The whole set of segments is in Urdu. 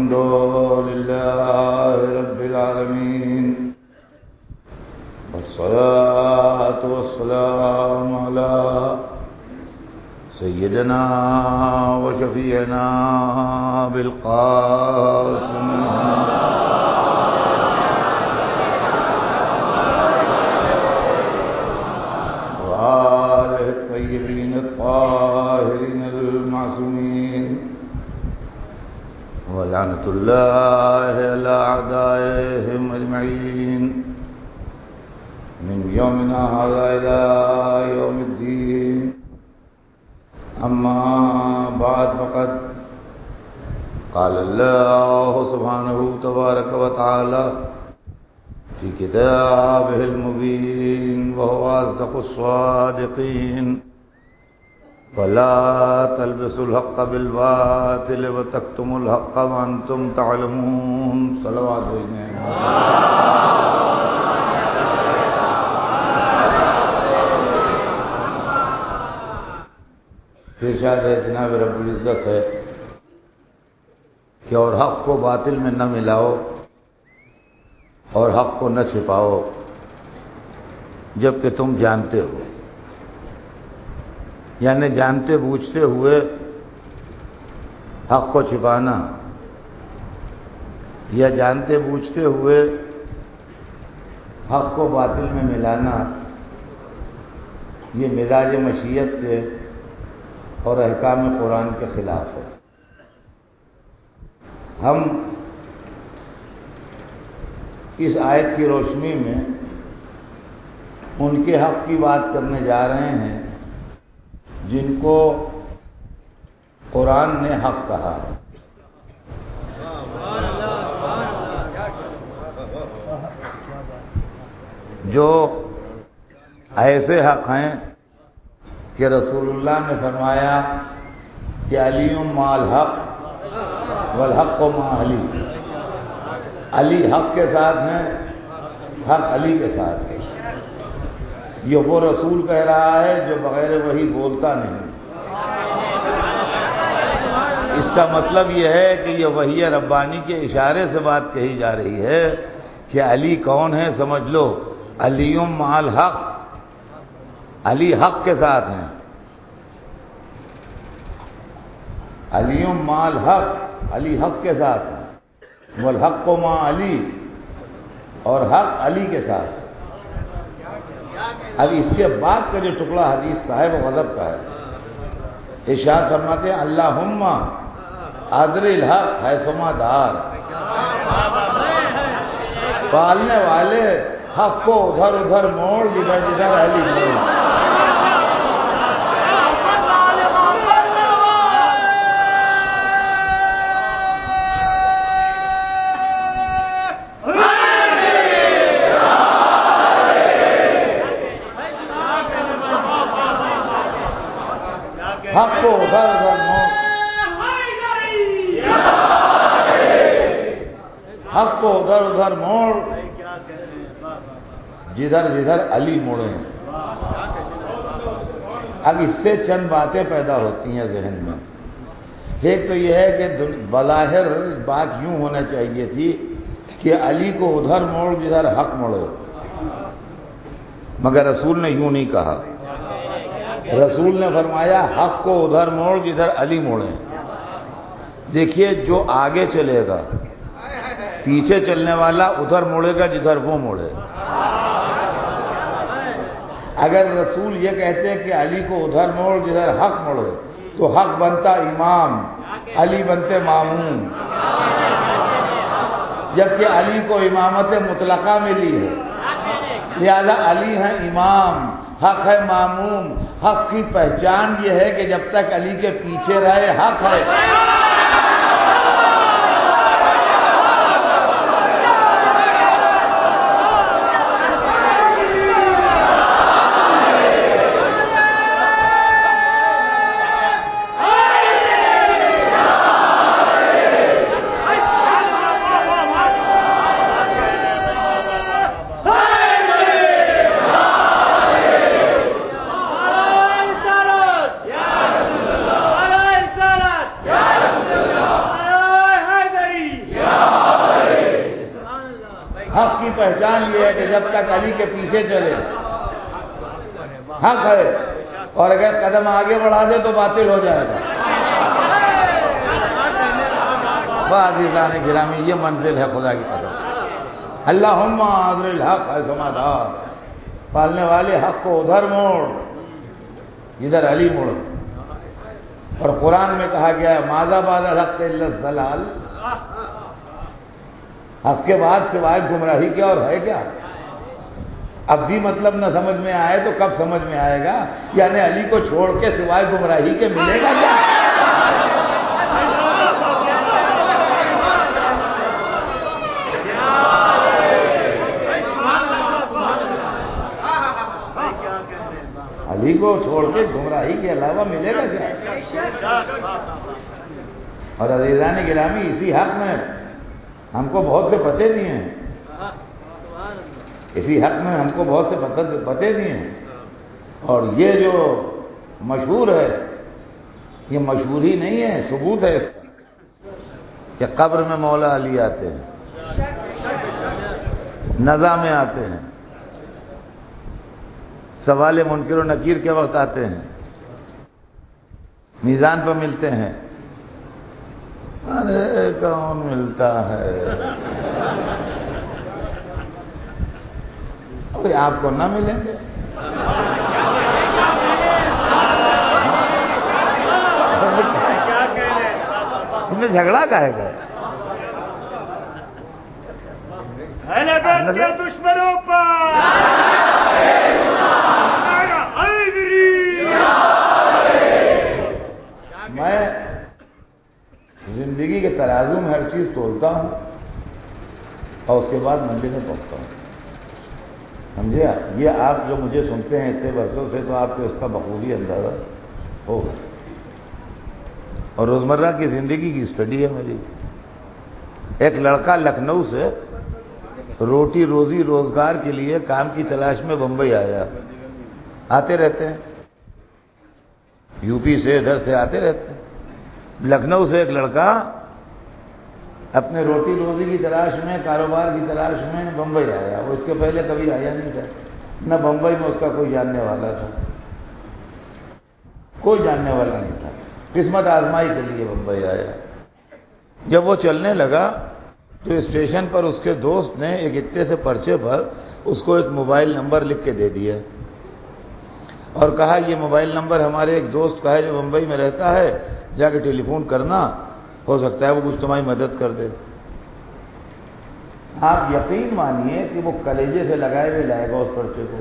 الحمد لله رب العالمين والصلاة والسلام على سيدنا وشفيعنا بالقاسم وآله الطيبين الطاهرين المعصومين ولعنة الله على أعدائهم أجمعين من يومنا هذا إلى يوم الدين. أما بعد فقد قال الله سبحانه تبارك وتعالى في كتابه المبين وهو أصدق الصادقين: ولا تلبسوا الحق بالباطل وتكتموا الحق وأنتم تعلمون. صلوات عليه. ارشاد ہے جناب رب العزت ہے کہ اور حق کو باطل میں نہ ملاؤ اور حق کو نہ چھپاؤ جبکہ تم جانتے ہو. یعنی جانتے بوجھتے ہوئے حق کو چھپانا یا جانتے بوجھتے ہوئے حق کو باطل میں ملانا یہ مزاج مشیت کے اور احکام قرآن کے خلاف ہے. ہم اس آیت کی روشنی میں ان کے حق کی بات کرنے جا رہے ہیں جن کو قرآن نے حق کہا ہے. جو ایسے حق ہیں کہ رسول اللہ نے فرمایا کہ علی مع الحق والحق مع علی. علی حق کے ساتھ ہیں، حق علی کے ساتھ ہے. یہ وہ رسول کہہ رہا ہے جو بغیر وحی بولتا نہیں. اس کا مطلب یہ ہے کہ یہ وحی ربانی کے اشارے سے بات کہی جا رہی ہے کہ علی کون ہے سمجھ لو. علی مع الحق، علی حق کے ساتھ ہیں. علی مع الحق، علی حق کے ساتھ ہیں. والحق مع علی، اور حق علی کے ساتھ. اب اس کے بعد کا جو ٹکڑا حدیث کا ہے وہ غضب کا ہے. ارشاد فرماتے ہیں اللہم ادر الحق حیثما دار. پالنے والے حق کو ادھر ادھر موڑ جدھر جدھر علی موڑ. حق کو ادھر ادھر موڑ، حق کو ادھر ادھر موڑ جدھر جدھر علی مڑے. اب اس سے چند باتیں پیدا ہوتی ہیں ذہن میں. ایک تو یہ ہے کہ بظاہر بات یوں ہونا چاہیے تھی کہ علی کو ادھر موڑ جدھر حق مڑے، مگر رسول نے یوں نہیں کہا. رسول نے فرمایا حق کو ادھر موڑ جدھر علی موڑے. دیکھیے جو آگے چلے گا، پیچھے چلنے والا ادھر موڑے گا جدھر وہ موڑے. اگر رسول یہ کہتے کہ علی کو ادھر موڑ جدھر حق موڑے تو حق بنتا امام، علی بنتے ماموم. جبکہ علی کو امامت مطلقہ ملی ہے، لہذا علی ہے امام، حق ہے ماموم. حق کی پہچان یہ ہے کہ جب تک علی کے پیچھے رہے حق ہے. حق کی پہچان یہ ہے کہ جب تک علی کے پیچھے چلے حق ہے، اور اگر قدم آگے بڑھا دے تو باطل ہو جائے گا۔ عزیزان گرامی، یہ منزل ہے خدا کی قدم۔ اللہم اذر الحق حیثما دار، پالنے والے حق کو ادھر موڑ ادھر علی موڑ۔ اور قرآن میں کہا گیا ہے ماذا بعد الحق الا الضلال، حق کے بعد سوائے گمراہی کیا اور ہے کیا؟ اب بھی مطلب نہ سمجھ میں آئے تو کب سمجھ میں آئے گا؟ یعنی علی کو چھوڑ کے سوائے گمراہی کے ملے گا کیا؟ علی کو چھوڑ کے گمراہی کے علاوہ ملے گا کیا؟ اور عزیزان گرامی، اسی حق میں ہم کو بہت سے پتے دیے ہیں، اسی حق میں ہم کو بہت سے پتے دیے ہیں۔ اور یہ جو مشہور ہے، یہ مشہوری نہیں ہے، ثبوت ہے اس کا کہ قبر میں مولا علی آتے ہیں، نزا میں آتے ہیں، سوال منکر و نکیر کے وقت آتے ہیں، میزان پر ملتے ہیں۔ ارے کون ملتا ہے؟ کوئی آپ کو نہ ملیں گے؟ اس میں جھگڑا کا ہے گا؟ دشمنوں پر میں زندگی کے ترازو میں ہر چیز تولتا ہوں اور اس کے بعد منزل میں پہنچتا ہوں، سمجھے؟ یہ آپ جو مجھے سنتے ہیں اتنے برسوں سے، تو آپ کو اس کا بخوبی اندازہ ہوگا۔ اور روزمرہ کی زندگی کی اسٹڈی ہے میری۔ ایک لڑکا لکھنؤ سے روٹی روزی روزگار کے لیے کام کی تلاش میں بمبئی آیا، آتے رہتے ہیں، یو پی سے ادھر سے آتے رہتے ہیں۔ لکھنؤ سے ایک لڑکا اپنے روٹی روزی کی تلاش میں، کاروبار کی تلاش میں بمبئی آیا، وہ اس کے پہلے کبھی آیا نہیں تھا، نہ بمبئی میں اس کا کوئی جاننے والا تھا، کوئی جاننے والا نہیں تھا، قسمت آزمائی کے لیے بمبئی آیا۔ جب وہ چلنے لگا تو اسٹیشن پر اس کے دوست نے ایک اتے سے پرچے پر اس کو ایک موبائل نمبر لکھ کے دے دیا اور کہا یہ موبائل نمبر ہمارے ایک دوست کا ہے جو بمبئی میں رہتا ہے، جا کے ٹیلی فون کرنا، ہو سکتا ہے وہ کچھ تمہاری مدد کر دے۔ آپ یقین مانیے کہ وہ کلیجے سے لگائے ہوئے لائے گا اس پرچے کو۔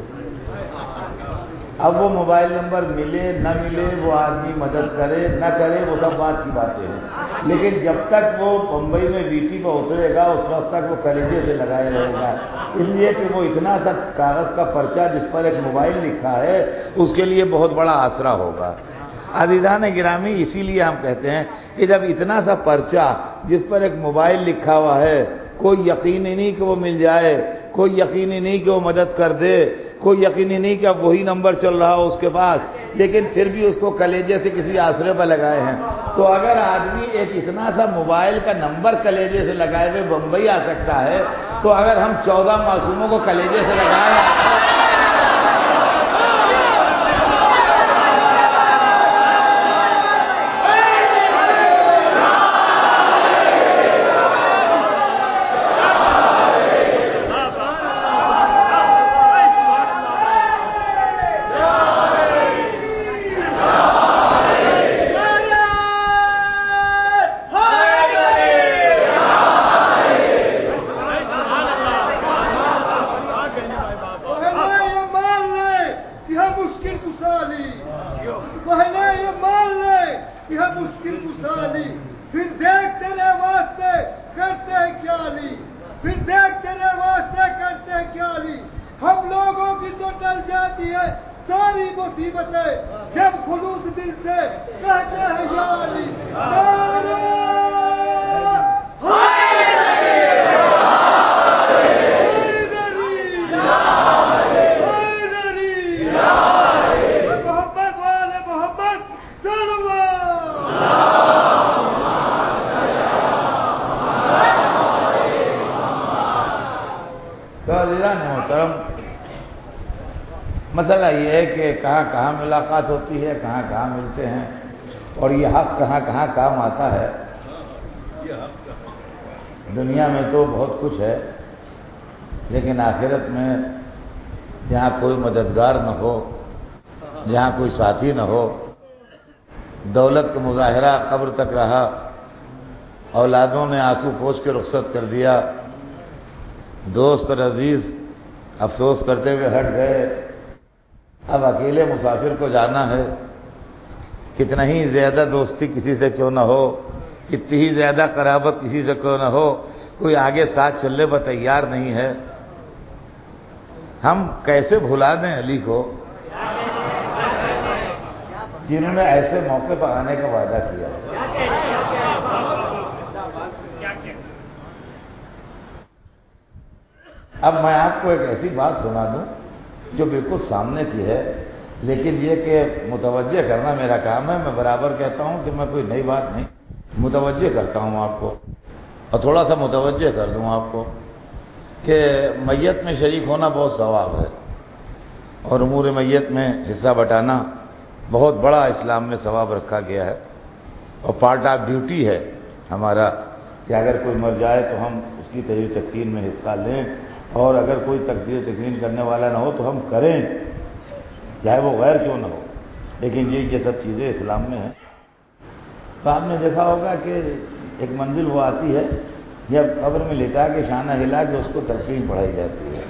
اب وہ موبائل نمبر ملے نہ ملے، وہ آدمی مدد کرے نہ کرے، وہ سب بات کی باتیں ہیں، لیکن جب تک وہ بمبئی میں ویٹی پر اترے گا اس وقت تک وہ کلیجے سے لگائے رہے گا، اس لیے کہ وہ اتنا سا کاغذ کا پرچہ جس پر ایک موبائل لکھا ہے اس کے لیے بہت بڑا آسرا ہوگا۔ عزیزان گرامی، اسی لیے ہم کہتے ہیں کہ جب اتنا سا پرچہ جس پر ایک موبائل لکھا ہوا ہے، کوئی یقینی نہیں کہ وہ مل جائے، کوئی یقینی نہیں کہ وہ مدد کر دے، کوئی یقینی نہیں کہ اب وہی نمبر چل رہا ہو اس کے پاس، لیکن پھر بھی اس کو کلیجے سے کسی آسرے پر لگائے ہیں، تو اگر آدمی ایک اتنا سا موبائل کا نمبر کلیجے سے لگائے ہوئے بمبئی آ سکتا ہے، تو اگر ہم 14 معصوموں کو کلیجے سے لگائے محترم، مسئلہ یہ ہے کہ کہاں کہاں ملاقات ہوتی ہے، کہاں کہاں ملتے ہیں، اور یہ حق کہاں کہاں کام آتا ہے۔ دنیا میں تو بہت کچھ ہے، لیکن آخرت میں جہاں کوئی مددگار نہ ہو، جہاں کوئی ساتھی نہ ہو، دولت کا مظاہرہ قبر تک رہا، اولادوں نے آنسو پوچھ کے رخصت کر دیا، دوست اور عزیز افسوس کرتے ہوئے ہٹ گئے، اب اکیلے مسافر کو جانا ہے۔ کتنا ہی زیادہ دوستی کسی سے کیوں نہ ہو، کتنی ہی زیادہ قرابت کسی سے کیوں نہ ہو، کوئی آگے ساتھ چلنے پر تیار نہیں ہے۔ ہم کیسے بھلا دیں علی کو جنہوں نے ایسے موقع پر آنے کا وعدہ کیا؟ اب میں آپ کو ایک ایسی بات سنا دوں جو بالکل سامنے کی ہے، لیکن یہ کہ متوجہ کرنا میرا کام ہے۔ میں برابر کہتا ہوں کہ میں کوئی نئی بات نہیں، متوجہ کرتا ہوں آپ کو، اور تھوڑا سا متوجہ کر دوں آپ کو کہ میت میں شریک ہونا بہت ثواب ہے، اور امور میت میں حصہ بٹانا بہت بڑا اسلام میں ثواب رکھا گیا ہے، اور پارٹ آف ڈیوٹی ہے ہمارا کہ اگر کوئی مر جائے تو ہم اس کی تحریر تکفین میں حصہ لیں، اور اگر کوئی تقدیر تکفین کرنے والا نہ ہو تو ہم کریں، چاہے وہ غیر کیوں نہ ہو، لیکن یہ سب چیزیں اسلام میں ہیں۔ تو آپ نے دیکھا ہوگا کہ ایک منزل وہ آتی ہے جب قبر میں لٹا کے شانہ ہلا کے اس کو تلقین پڑھائی جاتی ہے۔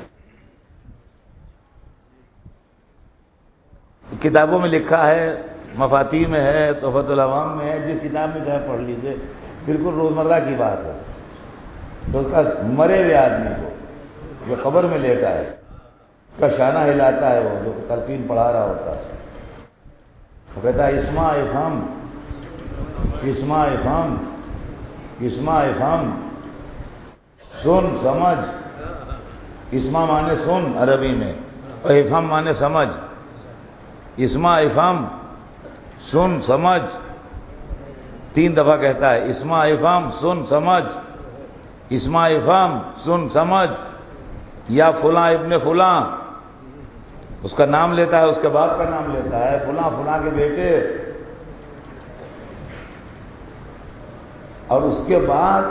کتابوں میں لکھا ہے، مفاتیح میں ہے، تحفۃ العوام میں ہے، جس کتاب میں چاہے پڑھ لیجئے، بالکل روزمرہ کی بات ہے۔ تو اس کا مرے ہوئے آدمی کو جو قبر میں لیٹا ہے کا شانہ ہلاتا ہے، وہ جو تلقین پڑھا رہا ہوتا ہے، وہ کہتا ہے اسمع افہم اسمع افہم اسمع افہم، سن سمجھ۔ اسمع مانے سن عربی میں، اور افہم مانے سمجھ۔ اسمع افہم، سن سمجھ، 3 دفعہ کہتا ہے، اسمع افہم سن سمجھ، اسمع افہم سن سمجھ، یا فلاں ابن فلاں، اس کا نام لیتا ہے، اس کے باپ کا نام لیتا ہے، فلاں فلاں کے بیٹے، اور اس کے بعد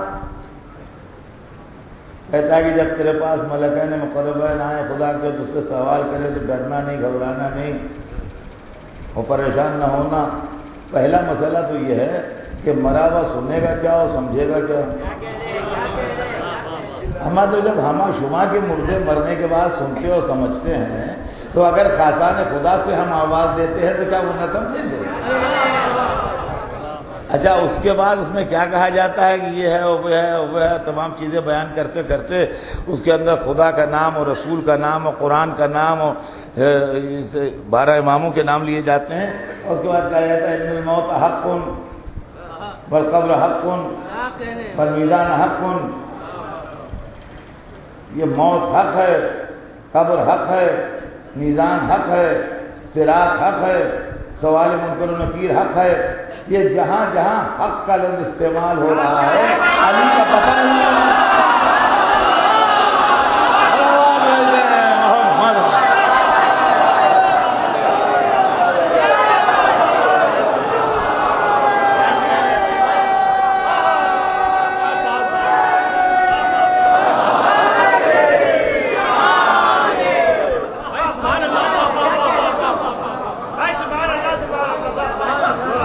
کہتا ہے کہ جب تیرے پاس ملکین مقربین آئے خدا کے تجھ سے سوال کرے تو ڈرنا نہیں، گھبرانا نہیں اور پریشان نہ ہونا۔ پہلا مسئلہ تو یہ ہے کہ مرا ہوا سنے گا کیا اور سمجھے گا کیا؟ ہمارا تو جب ہما شما کے مردے مرنے کے بعد سنتے اور سمجھتے ہیں، تو اگر خاصان خدا سے ہم آواز دیتے ہیں تو کیا وہ نہ سمجھیں گے؟ اچھا، اس کے بعد اس میں کیا کہا جاتا ہے کہ یہ ہے وہ ہے وہ ہے، تمام چیزیں بیان کرتے کرتے اس کے اندر خدا کا نام اور رسول کا نام اور قرآن کا نام اور 12 اماموں کے نام لیے جاتے ہیں، اور اس کے بعد کہا جاتا ہے ان الموت حق والقبر حق والمیزان حق۔ یہ موت حق ہے، قبر حق ہے، میزان حق ہے، صراط حق ہے، سوال منکر و نکیر حق ہے۔ یہ جہاں جہاں حق کا لفظ استعمال ہو رہا ہے، علی کا پتہ نہیں ہے۔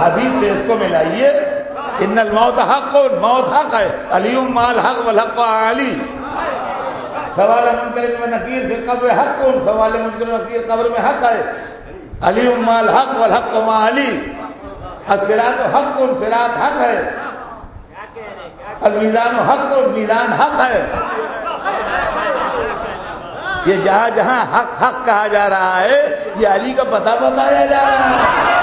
حدیث سے اس کو ملائیے، ان الموت حق، موت حق ہے، علی مال حق والحق علی۔ سوال منکر و نکیر فی قبر حق، سوال منکر و نکیر قبر میں حق ہے، علی مال حق والحق علی۔ الصراط حق، صراط حق ہے، المیزان حق، میزان حق ہے۔ یہ جہاں جہاں حق حق کہا جا رہا ہے، یہ علی کا پتہ بتایا جا رہا ہے۔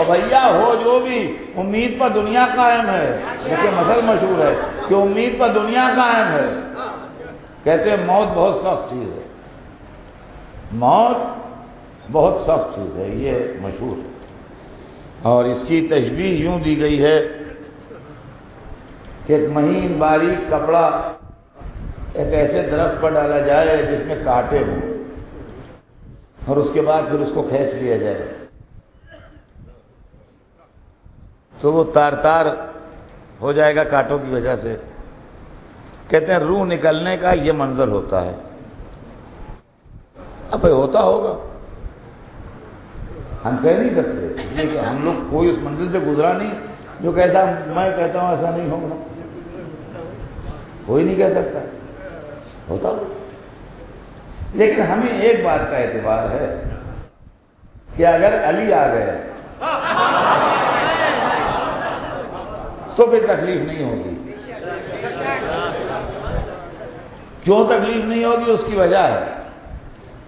بھیا ہو جو بھی، امید پر دنیا قائم ہے۔ لیکن مثل مشہور ہے کہ امید پر دنیا قائم ہے۔ کہتے ہیں موت بہت سخت چیز ہے، موت بہت سخت چیز ہے، یہ مشہور ہے۔ اور اس کی تشبیہ یوں دی گئی ہے کہ ایک مہین باریک کپڑا ایک ایسے درخت پر ڈالا جائے جس میں کانٹے ہوں، اور اس کے بعد پھر اس کو کھینچ لیا جائے تو وہ تار تار ہو جائے گا کانٹوں کی وجہ سے۔ کہتے ہیں روح نکلنے کا یہ منظر ہوتا ہے۔ اب بھائی ہوتا ہوگا، ہم کہہ نہیں سکتے، اس لیے کہ ہم لوگ کوئی اس منزل سے گزرا نہیں جو کہتا میں کہتا ہوں ایسا نہیں ہوگا، کوئی نہیں کہہ سکتا، ہوتا ہوگا۔ لیکن ہمیں ایک بات کا اعتبار ہے کہ اگر علی آ گئے تو پھر تکلیف نہیں ہوگی۔ کیوں تکلیف نہیں ہوگی؟ اس کی وجہ ہے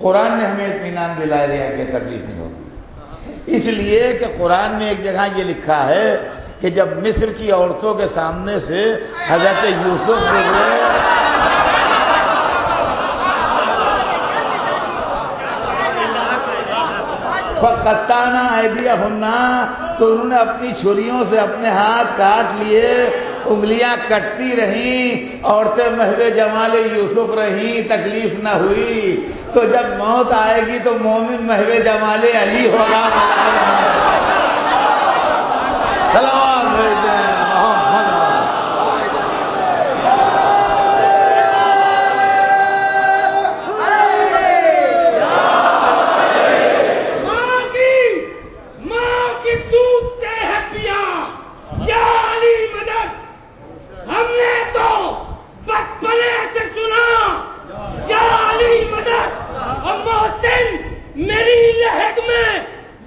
قرآن نے ہمیں اطمینان دلا دیا کہ تکلیف نہیں ہوگی، اس لیے کہ قرآن میں ایک جگہ یہ لکھا ہے کہ جب مصر کی عورتوں کے سامنے سے حضرت یوسف گزرے فَقَطَّعْنَا أَيْدِيَهُنَّ، تو انہوں نے اپنی چھریوں سے اپنے ہاتھ کاٹ لیے، انگلیاں کٹتی رہیں، عورتیں محو جمال یوسف رہیں، تکلیف نہ ہوئی۔ تو جب موت آئے گی تو مومن محو جمال علی ہوگا۔ سلام بھیجیں محمد۔ میری لہد میں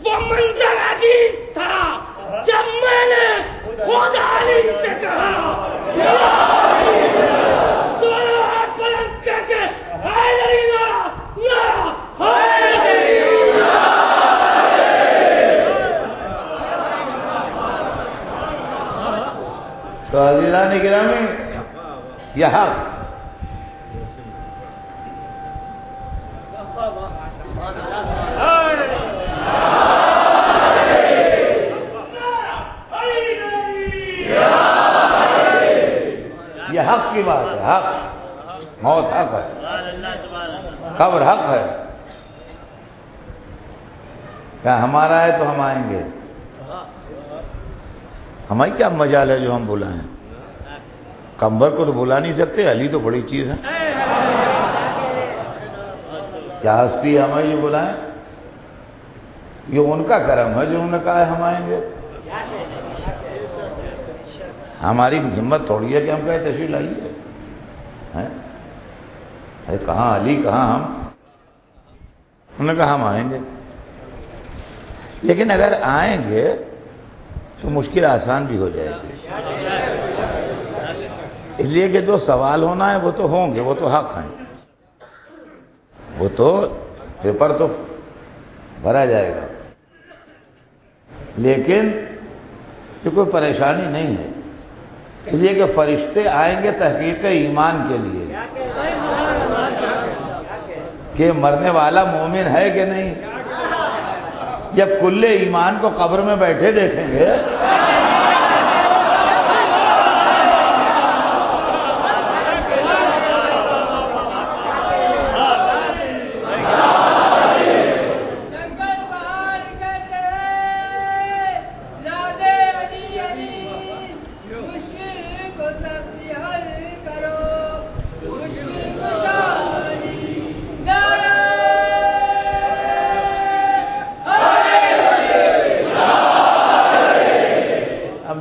وہ منظر عجیب تھا جب میں نے خود علی سے کہا دونوں ہاتھ بلند کر کے حیدری نعرہ نعرہ حیدری تو عزیزان گرامی، یہ حق یہ حق کی بات ہے۔ حق، موت حق ہے، قبر حق ہے۔ کیا ہمارا ہے تو ہم آئیں گے، ہماری کیا مجال ہے جو ہم بلائیں؟ قمبر کو تو بلا نہیں سکتے، علی تو بڑی چیز ہے، کیا ہستی ہے ہمیں یہ بلائیں؟ یہ ان کا کرم ہے جو انہوں نے کہا ہے ہم آئیں گے۔ ہماری ہمت تھوڑی ہے کہ ہم کہیں تشریف لائیے، ارے کہاں علی کہاں ہم، انہوں نے کہا ہم آئیں گے۔ لیکن اگر آئیں گے تو مشکل آسان بھی ہو جائے گی، اس لیے کہ جو سوال ہونا ہے وہ تو ہوں گے، وہ تو حق ہیں، وہ تو پیپر تو بھرا جائے گا، لیکن یہ کوئی پریشانی نہیں ہے، اس لیے کہ فرشتے آئیں گے تحقیق ایمان کے لیے کہ مرنے والا مومن ہے کہ نہیں۔ جب کل ایمان کو قبر میں بیٹھے دیکھیں گے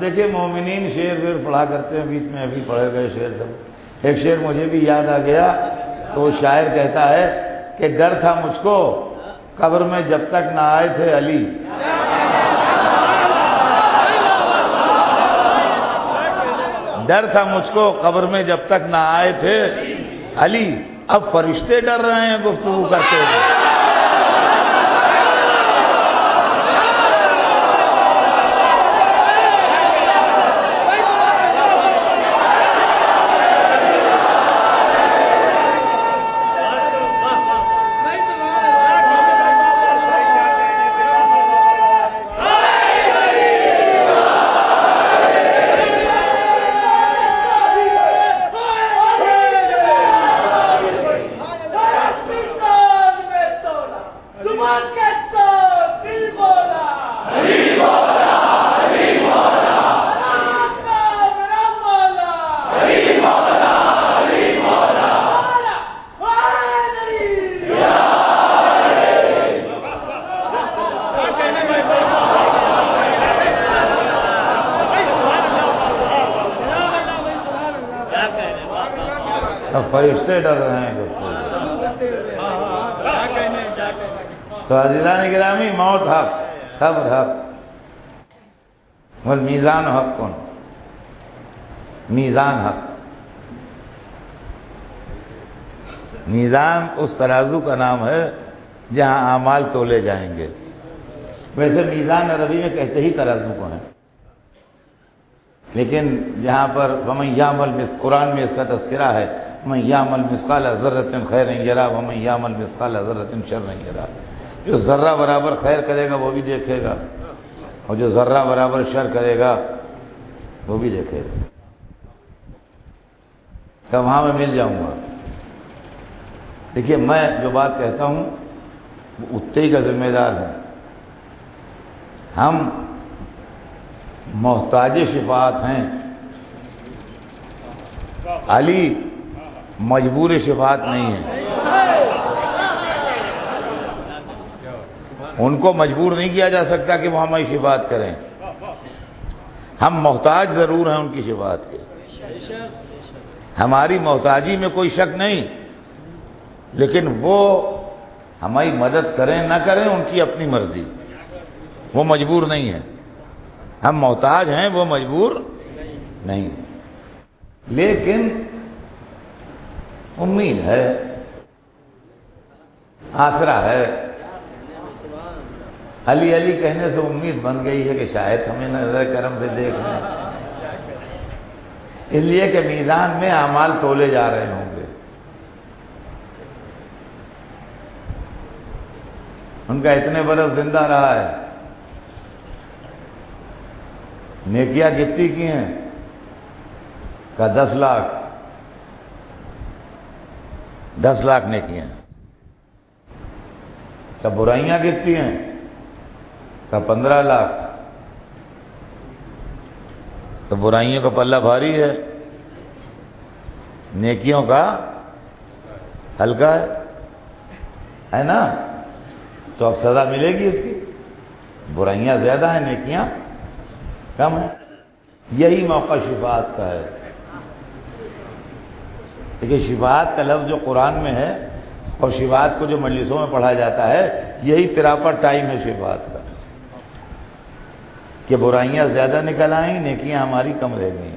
دیکھیں مومنین شعر ویر پڑھا کرتے ہیں، بیچ میں ابھی پڑھے گئے شعر سب، ایک شعر مجھے بھی یاد آ گیا، تو وہ شاعر کہتا ہے کہ ڈر تھا مجھ کو قبر میں جب تک نہ آئے تھے علی، ڈر تھا مجھ کو قبر میں جب تک نہ آئے تھے علی، اب فرشتے ڈر رہے ہیں گفتگو کرتے ہوئے۔ کہتا دل بولا ہری بولا ہری بولا میرا مولا ہری بولا ہری بولا فرشتے ڈر رہے ہیں تو عزیزان گرامی، موت حق، قبر حق، والمیزان حق کن، میزان حق۔ میزان اس ترازو کا نام ہے جہاں اعمال تولے جائیں گے۔ ویسے میزان عربی میں کہتے ہی ترازو کو ہیں، لیکن جہاں پر ومن یعمل، قرآن میں اس کا تذکرہ ہے، ومن یعمل مثقال ذرۃ خیرا یرہ ومن یعمل مثقال ذرۃ شرا یرہ۔ جو ذرہ برابر خیر کرے گا وہ بھی دیکھے گا، اور جو ذرہ برابر شر کرے گا وہ بھی دیکھے گا۔ کہ وہاں میں مل جاؤں گا۔ دیکھیے، میں جو بات کہتا ہوں وہ اتنے کا ذمہ دار ہے۔ ہم محتاج شفاعت ہیں، علی مجبور شفاعت نہیں ہے۔ ان کو مجبور نہیں کیا جا سکتا کہ وہ ہماری شفاعت کریں۔ ہم محتاج ضرور ہیں ان کی شفاعت کے، ہماری محتاجی میں کوئی شک نہیں، لیکن وہ ہماری مدد کریں نہ کریں ان کی اپنی مرضی، وہ مجبور نہیں ہے۔ ہم محتاج ہیں، وہ مجبور نہیں، لیکن امید ہے، آسرا ہے۔ علی علی کہنے سے امید بن گئی ہے کہ شاید ہمیں نظر کرم سے دیکھ لیں، اس لیے کہ میزان میں اعمال تولے جا رہے ہوں گے۔ ان کا اتنے برس زندہ رہا ہے، نیکیاں کتنی کی ہیں؟ کا 10 لاکھ، 10 لاکھ نیکیاں۔ کا برائیاں کتنی ہیں؟ کا 15 لاکھ۔ تو برائیوں کا پلہ بھاری ہے، نیکیوں کا ہلکا ہے نا؟ تو اب سزا ملے گی اس کی۔ برائیاں زیادہ ہیں، نیکیاں کم ہیں۔ یہی موقع شفاعت کا ہے۔ دیکھیے، شفاعت کا لفظ جو قرآن میں ہے اور شفاعت کو جو مجلسوں میں پڑھا جاتا ہے، یہی پراپر ٹائم ہے شفاعت کا، کہ برائیاں زیادہ نکل آئیں، نیکیاں ہماری کم رہ گئیں۔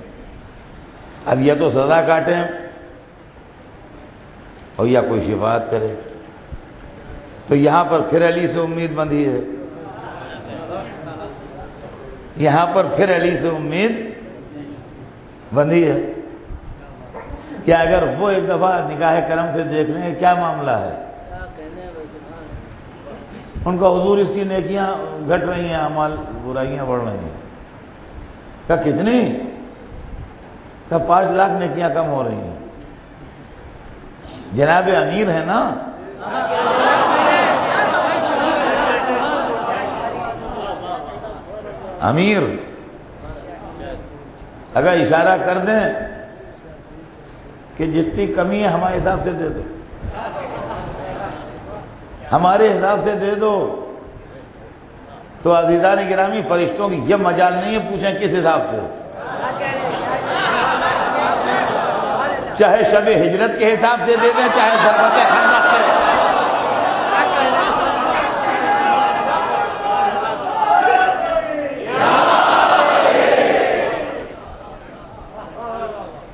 اب یا تو سزا کاٹیں اور یا کوئی شفاعت کرے۔ تو یہاں پر پھر علی سے امید بندھی ہے، یہاں پر پھر علی سے امید بندھی ہے کہ اگر وہ ایک دفعہ نگاہ کرم سے دیکھ لیں کہ کیا معاملہ ہے، ان کا حضور اس کی نیکیاں گھٹ رہی ہیں، اعمال برائیاں بڑھ رہی ہیں۔ کہ کتنی؟ کہ 5 لاکھ نیکیاں کم ہو رہی ہیں۔ جناب امیر ہے نا، امیر اگر اشارہ کر دیں کہ جتنی کمی ہے ہمارے حساب سے دے دو، ہمارے حساب سے دے دو، تو عزیزان گرامی، فرشتوں کی یہ مجال نہیں ہے پوچھیں کس حساب سے، چاہے شب ہجرت کے حساب سے دے دیں، چاہے ضرورت خندق سے۔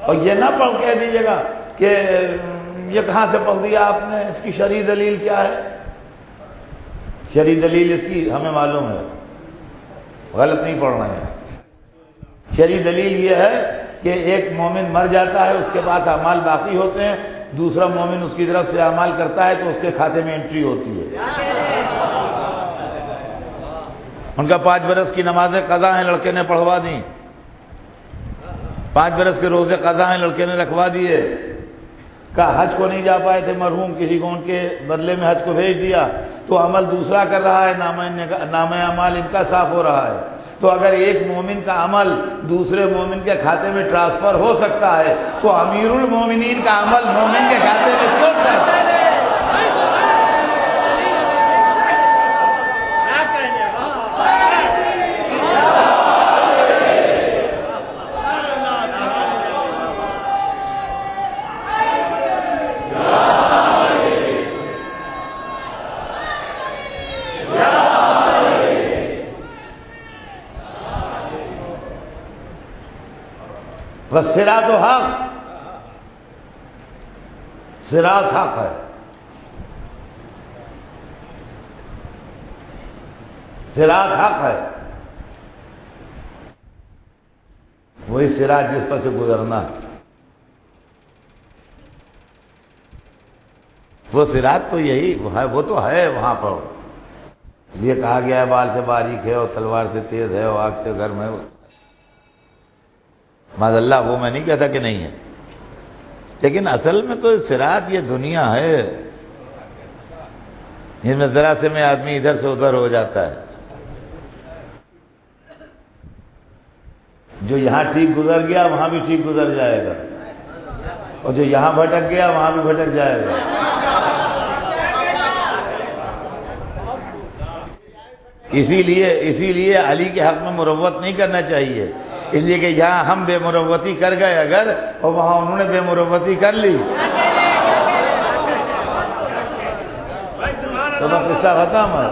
اور یہ نہ پڑھ کہہ دیجیے گا کہ یہ کہاں سے پڑھ دیا آپ نے، اس کی شرعی دلیل کیا ہے؟ شرعی دلیل اس کی ہمیں معلوم ہے، غلط نہیں پڑھ رہے ہیں۔ شرعی دلیل یہ ہے کہ ایک مومن مر جاتا ہے، اس کے بعد اعمال باقی ہوتے ہیں، دوسرا مومن اس کی طرف سے اعمال کرتا ہے تو اس کے کھاتے میں انٹری ہوتی ہے۔ ان کا 5 برس کی نمازیں قضا ہیں، لڑکے نے پڑھوا دیں، 5 برس کے روزے قضا ہیں، لڑکے نے رکھوا دیے، کا حج کو نہیں جا پائے تھے مرحوم، کسی کو ان کے بدلے میں حج کو بھیج دیا، تو عمل دوسرا کر رہا ہے، نامہ اعمال ان کا صاف ہو رہا ہے۔ تو اگر ایک مومن کا عمل دوسرے مومن کے کھاتے میں ٹرانسفر ہو سکتا ہے تو امیر المومنین کا عمل مومن کے کھاتے میں کیوں ٹرانسفر؟ بس صراط و حق، صراط حق ہے، صراط حق ہے، وہی صراط جس پر سے گزرنا ہے۔ وہ صراط تو یہی ہے، وہ تو ہے وہاں پر، یہ کہا گیا ہے بال سے باریک ہے اور تلوار سے تیز ہے اور آگ سے گرم ہے۔ معاذ اللہ، وہ میں نہیں کہتا کہ نہیں ہے، لیکن اصل میں تو صراط یہ دنیا ہے جس میں ذرا سے میں آدمی ادھر سے ادھر ہو جاتا ہے، جو یہاں ٹھیک گزر گیا وہاں بھی ٹھیک گزر جائے گا، اور جو یہاں بھٹک گیا وہاں بھی بھٹک جائے گا۔ اسی لیے علی کے حق میں مروت نہیں کرنا چاہیے، اس لیے کہ یہاں ہم بے مروتی کر گئے اگر، اور وہاں انہوں نے بے مروتی کر لی تو بس قصہ ختم ہے۔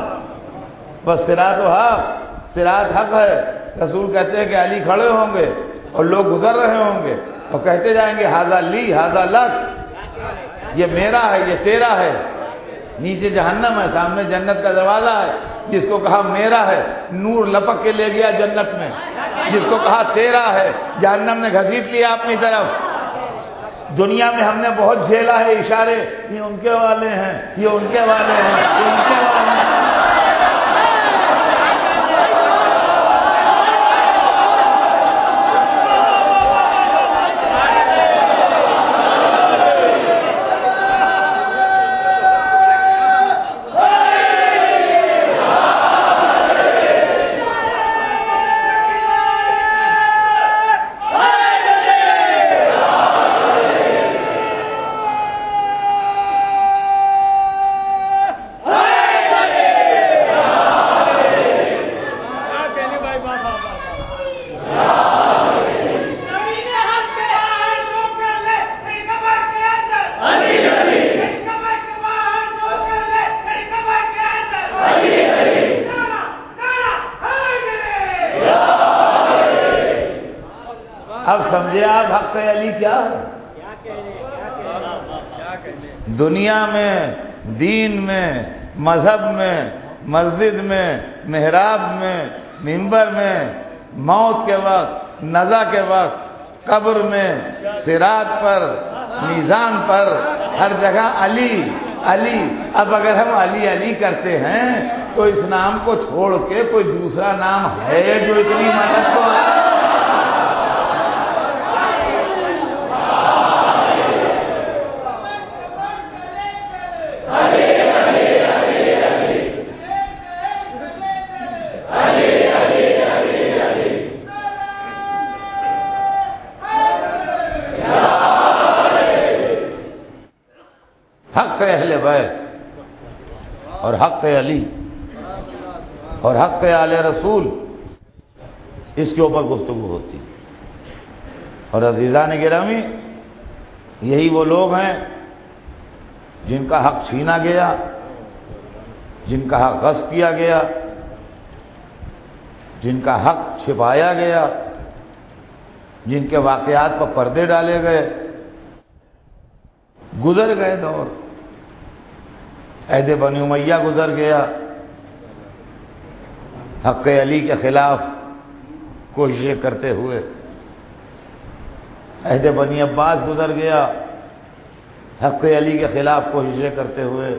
بس صراط و حق، صراط حق ہے۔ رسول کہتے ہیں کہ علی کھڑے ہوں گے اور لوگ گزر رہے ہوں گے اور کہتے جائیں گے ھذا لی ھذا لک، یہ میرا ہے یہ تیرا ہے۔ نیچے جہنم ہے، سامنے جنت کا دروازہ ہے، جس کو کہا میرا ہے نور لپک کے لے گیا جنت میں، جس کو کہا تیرا ہے جہنم نے گھسیٹ لیا اپنی طرف۔ دنیا میں ہم نے بہت جھیلا ہے اشارے، یہ ان کے والے ہیں، یہ ان کے والے ہیں، یہ ان کے والے ہیں۔ اب سمجھے آپ حق علی کیا ہے؟ دنیا میں، دین میں، مذہب میں، مسجد میں، محراب میں، منبر میں، موت کے وقت، نزا کے وقت، قبر میں، صراط پر، میزان پر، ہر جگہ علی علی۔ اب اگر ہم علی علی کرتے ہیں تو اس نام کو چھوڑ کے کوئی دوسرا نام ہے جو اتنی مدد کو حق اہل بیت اور حق علی اور حق آل رسول، اس کے اوپر گفتگو ہوتی۔ اور عزیزان گرامی، یہی وہ لوگ ہیں جن کا حق چھینا گیا، جن کا حق غصب کیا گیا، جن کا حق چھپایا گیا، جن کے واقعات پر پردے ڈالے گئے۔ گزر گئے دور، عہد بنی امیہ گزر گیا، حق علی کے خلاف کوششیں کرتے ہوئے، عہد بنی عباس گزر گیا، حق علی کے خلاف کوششیں کرتے ہوئے،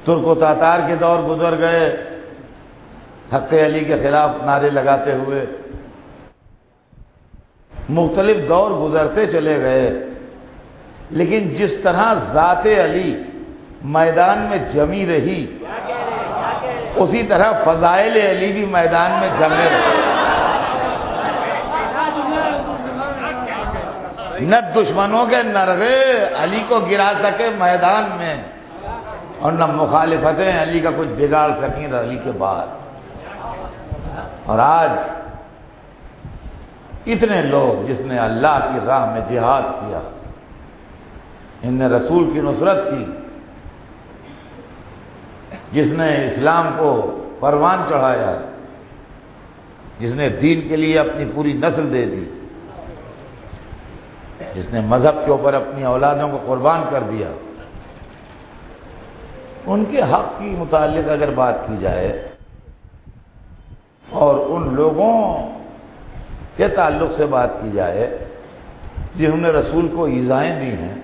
ترک و تاتار کے دور گزر گئے، حق علی کے خلاف نعرے لگاتے ہوئے۔ مختلف دور گزرتے چلے گئے، لیکن جس طرح ذات علی میدان میں جمی رہی اسی طرح فضائل علی بھی میدان میں جمے رہے. نہ دشمنوں کے نرغے علی کو گرا سکے میدان میں اور نہ مخالفتیں علی کا کچھ بگاڑ سکیں علی کے بعد. اور آج اتنے لوگ جس نے اللہ کی راہ میں جہاد کیا، ان نے رسول کی نصرت کی، جس نے اسلام کو پروان چڑھایا، جس نے دین کے لیے اپنی پوری نسل دے دی، جس نے مذہب کے اوپر اپنی اولادوں کو قربان کر دیا، ان کے حق کی متعلق اگر بات کی جائے اور ان لوگوں کے تعلق سے بات کی جائے جنہوں نے رسول کو ایذائیں دی ہیں،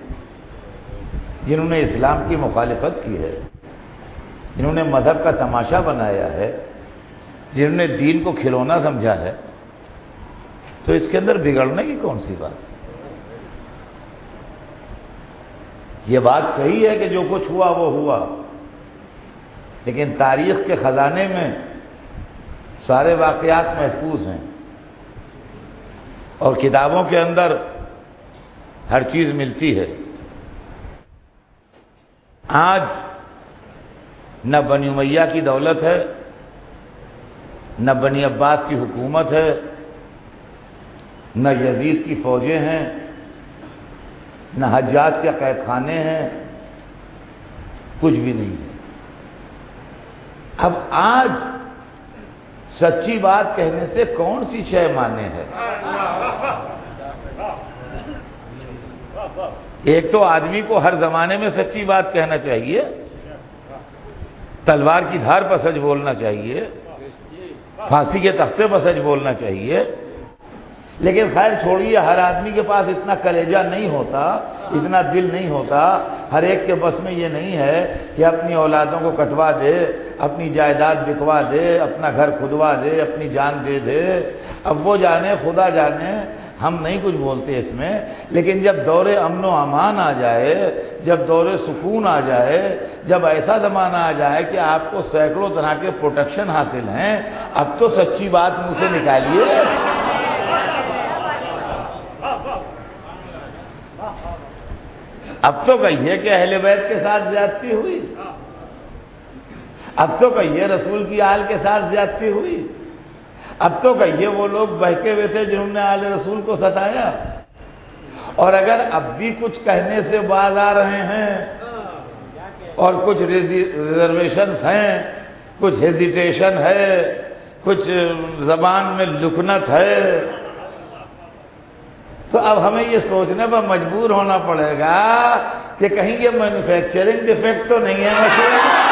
جنہوں نے اسلام کی مخالفت کی ہے، جنہوں نے مذہب کا تماشا بنایا ہے، جنہوں نے دین کو کھلونا سمجھا ہے، تو اس کے اندر بگڑنے کی کون سی بات؟ یہ بات صحیح ہے کہ جو کچھ ہوا وہ ہوا، لیکن تاریخ کے خزانے میں سارے واقعات محفوظ ہیں اور کتابوں کے اندر ہر چیز ملتی ہے. آج نہ بنی امیہ کی دولت ہے، نہ بنی عباس کی حکومت ہے، نہ یزید کی فوجیں ہیں، نہ حجاج کے قید خانے ہیں، کچھ بھی نہیں ہے. اب آج سچی بات کہنے سے کون سی شے مانے ہے؟ ایک تو آدمی کو ہر زمانے میں سچی بات کہنا چاہیے، تلوار کی دھار پر سچ بولنا چاہیے، پھانسی کے تختے پر سچ بولنا چاہیے. لیکن خیر چھوڑیے، ہر آدمی کے پاس اتنا کلیجہ نہیں ہوتا، اتنا دل نہیں ہوتا، ہر ایک کے بس میں یہ نہیں ہے کہ اپنی اولادوں کو کٹوا دے، اپنی جائیداد بکوا دے، اپنا گھر کھدوا دے، اپنی جان دے دے. اب وہ جانے، خدا جانے، ہم نہیں کچھ بولتے اس میں. لیکن جب دور امن و امان آ جائے، جب دور سکون آ جائے، جب ایسا زمانہ آ جائے کہ آپ کو سینکڑوں طرح کے پروٹیکشن حاصل ہیں، اب تو سچی بات منہ سے نکالیے. اب تو کہیے کہ اہل بیت کے ساتھ زیادتی ہوئی، اب تو کہیے رسول کی آل کے ساتھ زیادتی ہوئی، اب تو کہیے وہ لوگ بہکے ہوئے تھے جنہوں نے آل رسول کو ستایا. اور اگر اب بھی کچھ کہنے سے باز آ رہے ہیں اور کچھ ریزرویشنز ہیں، کچھ ہیزیٹیشن ہے، کچھ زبان میں لکنت ہے، تو اب ہمیں یہ سوچنے پر مجبور ہونا پڑے گا کہ کہیں یہ مینوفیکچرنگ ڈیفیکٹ تو نہیں ہے مشین.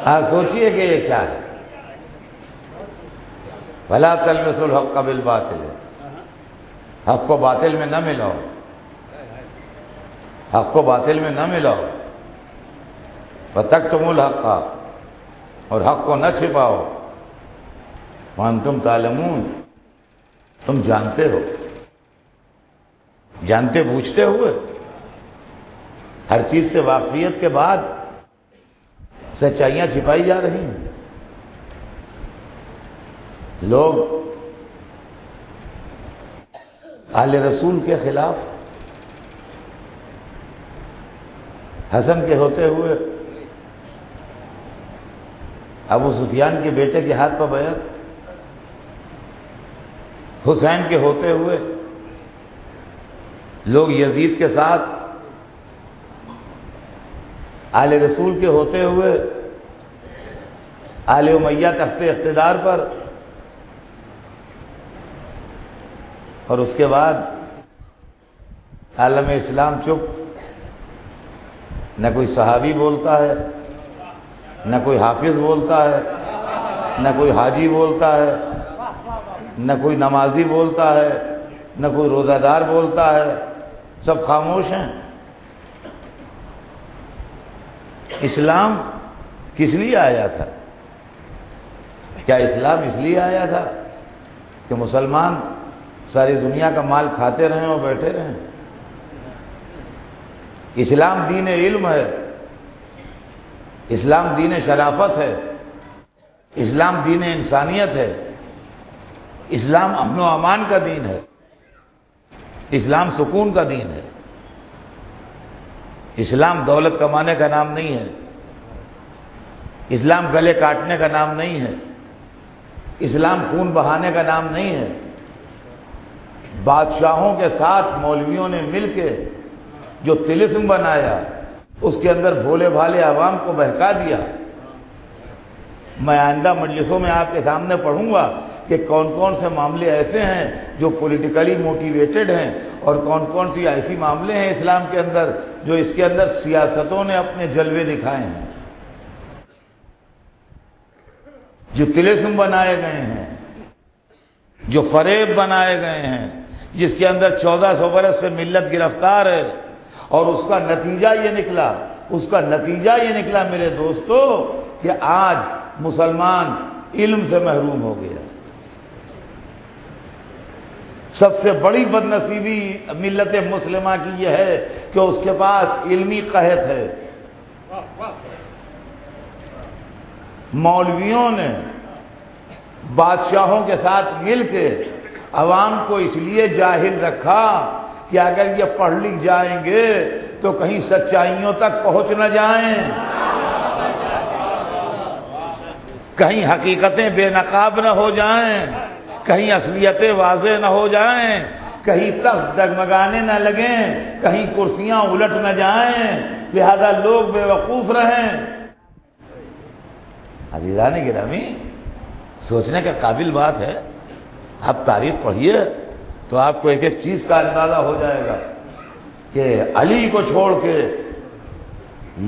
آپ سوچیے کہ یہ کیا ہے. بھلا تلبسوا الحق بالباطل، حق کو باطل میں نہ ملاؤ، حق کو باطل میں نہ ملاؤ. وتکتموا الحق، اور حق کو نہ چھپاؤ. وانتم تعلمون، تم جانتے ہو، جانتے بوجھتے ہوئے ہر چیز سے واقفیت کے بعد سچائیاں چھپائی جا رہی ہیں. لوگ آل رسول کے خلاف حسن کے ہوتے ہوئے ابو سفیان کے بیٹے کے ہاتھ پر بیعت، حسین کے ہوتے ہوئے لوگ یزید کے ساتھ آل رسول کے ہوتے ہوئے آل امیہ تخت اقتدار پر، اور اس کے بعد عالم اسلام چپ، نہ کوئی صحابی بولتا ہے، نہ کوئی حافظ بولتا ہے، نہ کوئی حاجی بولتا ہے، نہ کوئی نمازی بولتا ہے، نہ کوئی روزہ دار بولتا ہے، سب خاموش ہیں۔ اسلام کس لیے آیا تھا؟ کیا اسلام اس لیے آیا تھا کہ مسلمان ساری دنیا کا مال کھاتے رہیں اور بیٹھے رہیں؟ اسلام دین علم ہے، اسلام دین شرافت ہے، اسلام دین انسانیت ہے، اسلام امن و امان کا دین ہے، اسلام سکون کا دین ہے، اسلام دولت کمانے کا نام نہیں ہے، اسلام گلے کاٹنے کا نام نہیں ہے، اسلام خون بہانے کا نام نہیں ہے۔ بادشاہوں کے ساتھ مولویوں نے مل کے جو طلسم بنایا، اس کے اندر بھولے بھالے عوام کو بہکا دیا۔ میں آئندہ مجلسوں میں آپ کے سامنے پڑھوں گا کہ کون کون سے معاملے ایسے ہیں جو پولیٹیکلی موٹیویٹڈ ہیں، اور کون کون سی ایسی معاملے ہیں اسلام کے اندر جو اس کے اندر سیاستوں نے اپنے جلوے دکھائے ہیں، جو طلسم بنائے گئے ہیں، جو فریب بنائے گئے ہیں، جس کے اندر 1400 برس سے ملت گرفتار ہے، اور اس کا نتیجہ یہ نکلا میرے دوستو کہ آج مسلمان علم سے محروم ہو گیا۔ سب سے بڑی بدنصیبی ملت مسلمہ کی یہ ہے کہ اس کے پاس علمی قحط ہے۔ مولویوں نے بادشاہوں کے ساتھ مل کے عوام کو اس لیے جاہل رکھا کہ اگر یہ پڑھ لکھ جائیں گے تو کہیں سچائیوں تک پہنچ نہ جائیں، کہیں حقیقتیں بے نقاب نہ ہو جائیں، کہیں اصلیتیں واضح نہ ہو جائیں، کہیں تخت ڈگمگانے نہ لگیں، کہیں کرسیاں الٹ نہ جائیں، لہذا لوگ بے وقوف رہیں۔ عزیزان گرامی، سوچنے کا قابل بات ہے۔ آپ تاریخ پڑھیے تو آپ کو ایک ایک چیز کا اندازہ ہو جائے گا کہ علی کو چھوڑ کے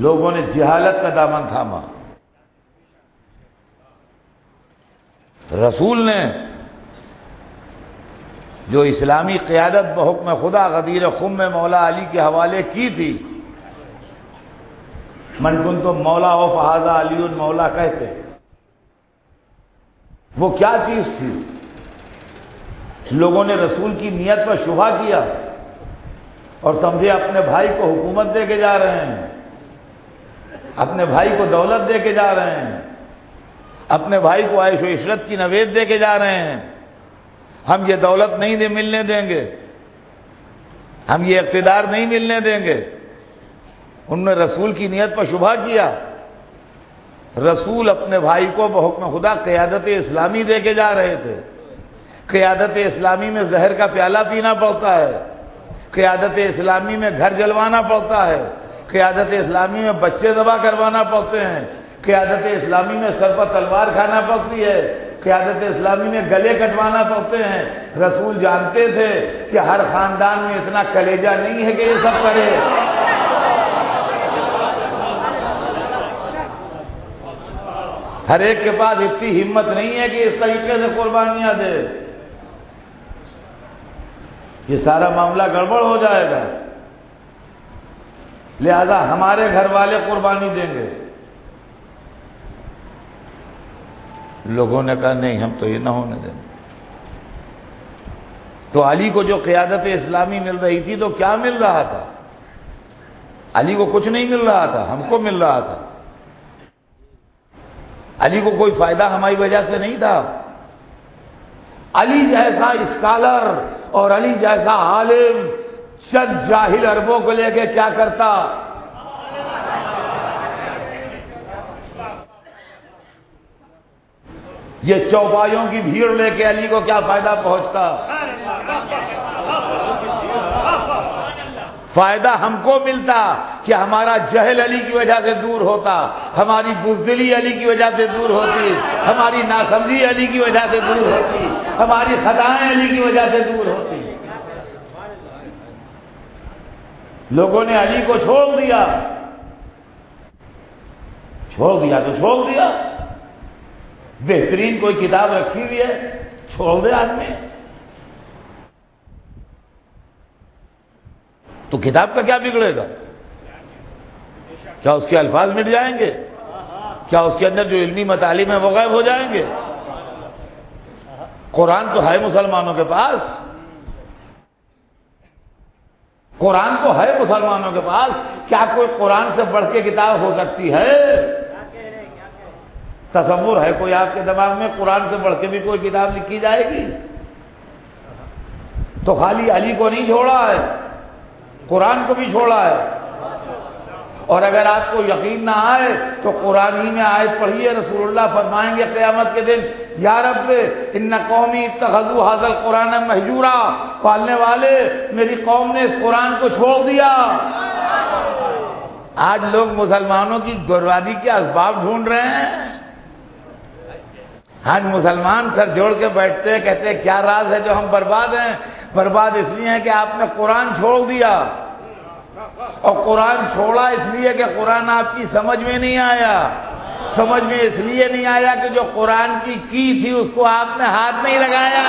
لوگوں نے جہالت کا دامن تھاما، رسول نے جو اسلامی قیادت بحکم خدا غدیر خم میں مولا علی کے حوالے کی تھی، من کنتم مولا ہو فہذا علی مولا کہتے، وہ کیا چیز تھی؟ لوگوں نے رسول کی نیت پر شبہ کیا اور سمجھے اپنے بھائی کو حکومت دے کے جا رہے ہیں، اپنے بھائی کو دولت دے کے جا رہے ہیں، اپنے بھائی کو عیش و عشرت کی نوید دے کے جا رہے ہیں، ہم یہ دولت نہیں ملنے دیں گے، ہم یہ اقتدار نہیں ملنے دیں گے۔ انہوں نے رسول کی نیت پر شبہ کیا۔ رسول اپنے بھائی کو بحکم خدا قیادت اسلامی دے کے جا رہے تھے۔ قیادت اسلامی میں زہر کا پیالہ پینا پڑتا ہے، قیادت اسلامی میں گھر جلوانا پڑتا ہے، قیادت اسلامی میں بچے ذبح کروانا پڑتے ہیں، قیادت اسلامی میں سر پر تلوار کھانا پڑتی ہے، قیادت اسلامی میں گلے کٹوانا پڑتے ہیں۔ رسول جانتے تھے کہ ہر خاندان میں اتنا کلیجہ نہیں ہے کہ یہ سب کرے۔ ہر ایک کے پاس اتنی ہمت نہیں ہے کہ اس طریقے سے قربانیاں دے۔ یہ سارا معاملہ گڑبڑ ہو جائے گا، لہذا ہمارے گھر والے قربانی دیں گے۔ لوگوں نے کہا نہیں، ہم تو یہ نہ ہونے دیں گے۔ تو علی کو جو قیادت اسلامی مل رہی تھی تو کیا مل رہا تھا؟ علی کو کچھ نہیں مل رہا تھا، ہم کو مل رہا تھا۔ علی کو کوئی فائدہ ہماری وجہ سے نہیں تھا۔ علی جیسا اسکالر اور علی جیسا عالم چند جاہل عربوں کو لے کے کیا کرتا؟ یہ چوپایوں کی بھیڑ لے کے علی کو کیا فائدہ پہنچتا؟ فائدہ ہم کو ملتا کہ ہمارا جہل علی کی وجہ سے دور ہوتا، ہماری بزدلی علی کی وجہ سے دور ہوتی، ہماری ناسمجھی علی کی وجہ سے دور ہوتی، ہماری خطائیں علی کی وجہ سے دور ہوتی۔ لوگوں نے علی کو چھوڑ دیا تو چھوڑ دیا۔ بہترین کوئی کتاب رکھی ہوئی ہے، چھوڑ دے آدمی، تو کتاب کا کیا بگڑے گا؟ کیا اس کے الفاظ مٹ جائیں گے؟ کیا اس کے اندر جو علمی مطالب ہیں وہ غائب ہو جائیں گے؟ قرآن تو ہے مسلمانوں کے پاس، قرآن تو ہے مسلمانوں کے پاس، کیا کوئی قرآن سے بڑھ کے کتاب ہو سکتی ہے؟ تصور ہے کوئی آپ کے دماغ میں قرآن سے بڑھ کے بھی کوئی کتاب لکھی جائے گی؟ تو خالی علی کو نہیں چھوڑا ہے، قرآن کو بھی چھوڑا ہے۔ اور اگر آپ کو یقین نہ آئے تو قرآن ہی میں آیت پڑھیے، رسول اللہ فرمائیں گے قیامت کے دن، یا رب ان قومی اتخذوا ھذا القرآن مہجورا، پالنے والے میری قوم نے اس قرآن کو چھوڑ دیا۔ آج لوگ مسلمانوں کی بربادی کے اسباب ڈھونڈ رہے ہیں۔ آج مسلمان سر جوڑ کے بیٹھتے ہیں، کہتے ہیں کیا راز ہے جو ہم برباد ہیں؟ برباد اس لیے ہے کہ آپ نے قرآن چھوڑ دیا، اور قرآن چھوڑا اس لیے کہ قرآن آپ کی سمجھ میں نہیں آیا۔ سمجھ میں اس لیے نہیں آیا کہ جو قرآن کی تھی اس کو آپ نے ہاتھ نہیں لگایا۔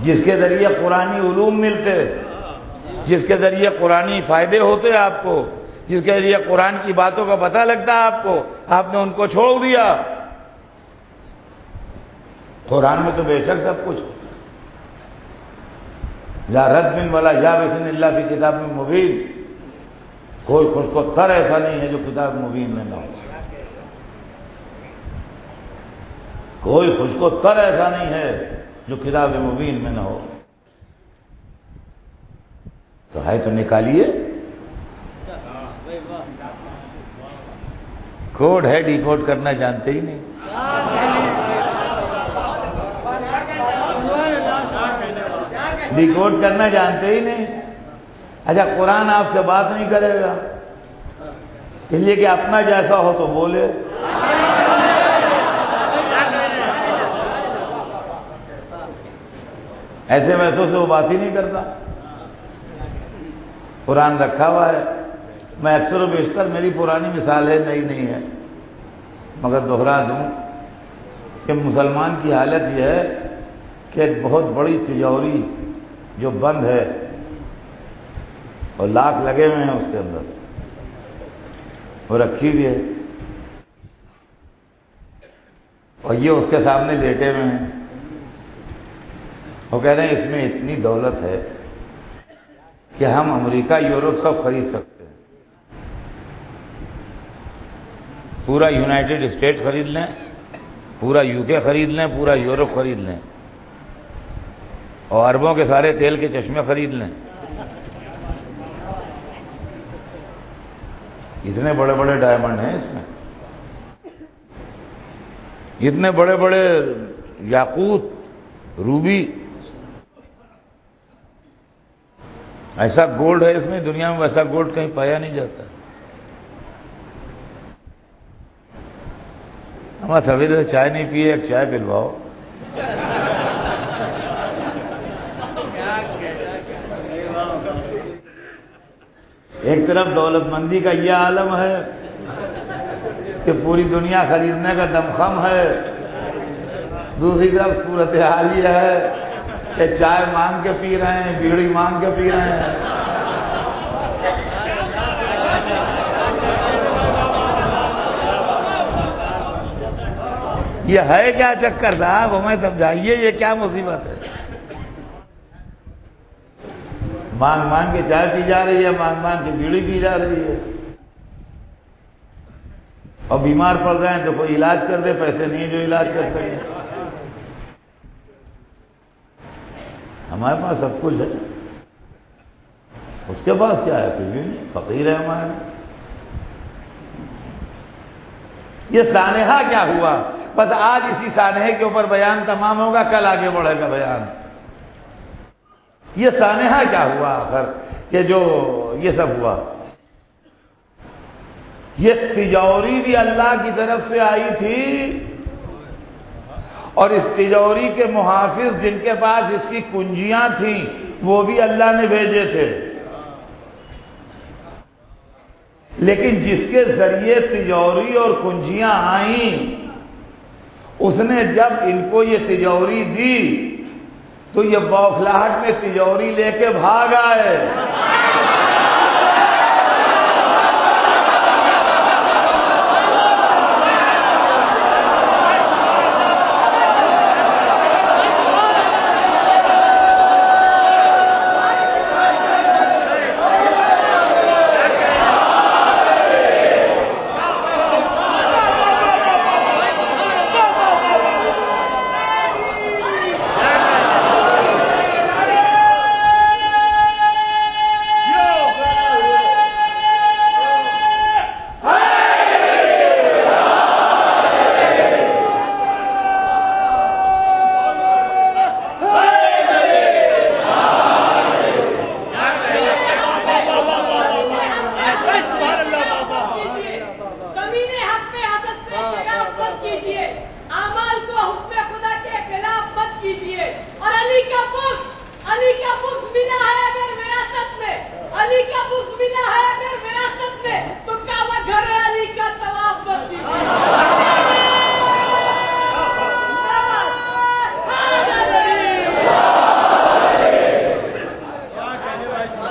جس کے ذریعے قرآنی علوم ملتے، جس کے ذریعے قرآنی فائدے ہوتے آپ کو، جس کے ذریعے قرآن کی باتوں کا پتہ لگتا ہے آپ کو، آپ نے ان کو چھوڑ دیا۔ قرآن میں تو بے شک سب کچھ، لا رد ولا یابس الا فی کتاب مبین، کوئی خود کو تر ایسا نہیں ہے جو کتاب مبین میں نہ ہو، کوئی خود کو تر ایسا نہیں ہے جو کتاب مبین میں نہ ہو۔ تو ہے تو نکالیے، کوڈ ہے، ڈی کوڈ کرنا جانتے ہی نہیں۔ ڈی کوڈ کرنا جانتے ہی نہیں۔ اچھا قرآن آپ سے بات نہیں کرے گا اس لیے کہ اپنا جیسا ہو تو بولے، ایسے ویسوں سے وہ بات ہی نہیں کرتا۔ قرآن رکھا ہوا ہے، میں اکثر و بیشتر میری پرانی مثال ہے، نئی نہیں ہے، مگر دوہرا دوں کہ مسلمان کی حالت یہ ہے کہ ایک بہت بڑی تجوری جو بند ہے اور لاکھ لگے ہوئے ہیں اس کے اندر، وہ رکھی ہوئی ہے، اور یہ اس کے سامنے لیٹے ہوئے ہیں، وہ کہہ رہے ہیں اس میں اتنی دولت ہے کہ ہم امریکہ یورپ سب خرید سکتے ہیں، پورا یونائٹڈ اسٹیٹ خرید لیں، پورا یو کے خرید لیں، پورا یورپ خرید لیں، اور اربوں کے سارے تیل کے چشمے خرید لیں۔ اتنے بڑے بڑے ڈائمنڈ ہیں اس میں، اتنے بڑے بڑے یاقوت، روبی، ایسا گولڈ ہے اس میں، دنیا میں ویسا گولڈ کہیں پایا نہیں جاتا۔ ہمارا سویرے سے چائے نہیں پیے، ایک چائے پلواؤ۔ ایک طرف دولت مندی کا یہ عالم ہے کہ پوری دنیا خریدنے کا دمخم ہے، دوسری طرف صورتحال یہ ہے کہ چائے مانگ کے پی رہے ہیں، بیڑی مانگ کے پی رہے ہیں۔ یہ ہے کیا چکر صاحب، ہمیں سمجھائیے یہ کیا مصیبت ہے؟ مانگ مانگ کے چائے پی جا رہی ہے، مانگ مانگ کے بیڑی پی جا رہی ہے، اور بیمار پڑ گئے ہیں تو کوئی علاج کر دے، پیسے نہیں جو علاج کر سکے۔ ہمارے پاس سب کچھ ہے، اس کے پاس کیا ہے؟ کچھ بھی نہیں، فقیر ہے ہمارے۔ یہ سانحہ کیا ہوا؟ بس آج اسی سانحے کے اوپر بیان تمام ہوگا، کل آگے بڑھے گا بیان۔ یہ سانحہ کیا ہوا آخر کہ جو یہ سب ہوا؟ یہ تجوری بھی اللہ کی طرف سے آئی تھی، اور اس تجوری کے محافظ جن کے پاس اس کی کنجیاں تھیں وہ بھی اللہ نے بھیجے تھے، لیکن جس کے ذریعے تجوری اور کنجیاں آئیں اس نے جب ان کو یہ تجوری دی تو یہ بوکھلاہٹ میں تجوری لے کے بھاگ آئے۔